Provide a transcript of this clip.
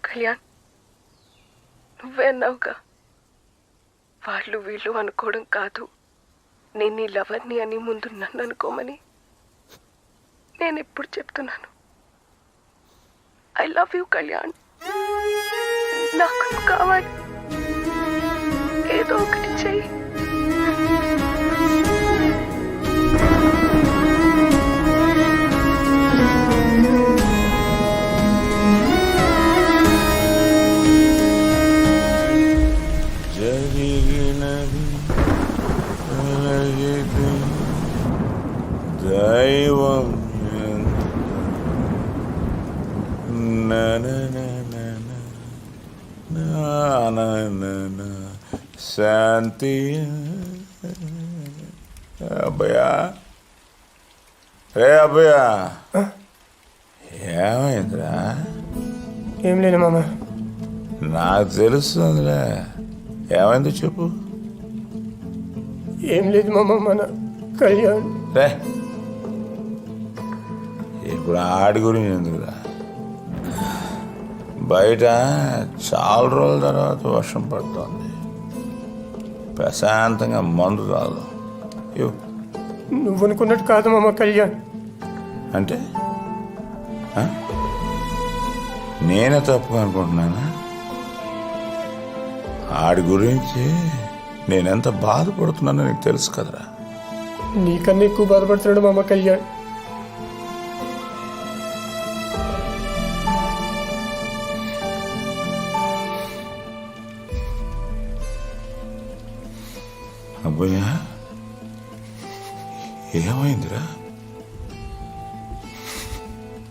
కళ్యాణ్, నువ్వే అన్నావుగా, వాళ్ళు వీళ్ళు అనుకోవడం కాదు, నేను నీ లవర్ని అని ముందు నన్ను అనుకోమని. నేను ఎప్పుడు చెప్తున్నాను, ఐ లవ్ యూ కళ్యాణ్. నాకు నువ్వు కావాలి, ఏదో ఒకటి చెయ్యి. దైవం శాంతి. అబ్బయా, రే అబ్బయా, ఏమైందిరా? ఏం లేదు మామ. నాకు తెలుస్తుందిలే, ఏమైందో చెప్పు. ఏం లేదు మామ, మన కళ్యాణ్. రే, ఇప్పుడు ఆడి గురించి ఎందుకురా? బయట చాలా రోజుల తర్వాత వర్షం పడుతుంది, ప్రశాంతంగా మందు తాగు. నువ్వు అనుకున్నట్టు కాదు మామ కళ్యాణ్. అంటే నేనే తప్పు అనుకుంటున్నానా? ఆడి గురించి నేనెంత బాధపడుతున్నానో నీకు తెలుసు కదరా. నీకన్నా ఎక్కువ బాధపడుతున్నాడు మామ కళ్యాణ్. అబ్బయ్యా, ఏమైందిరా?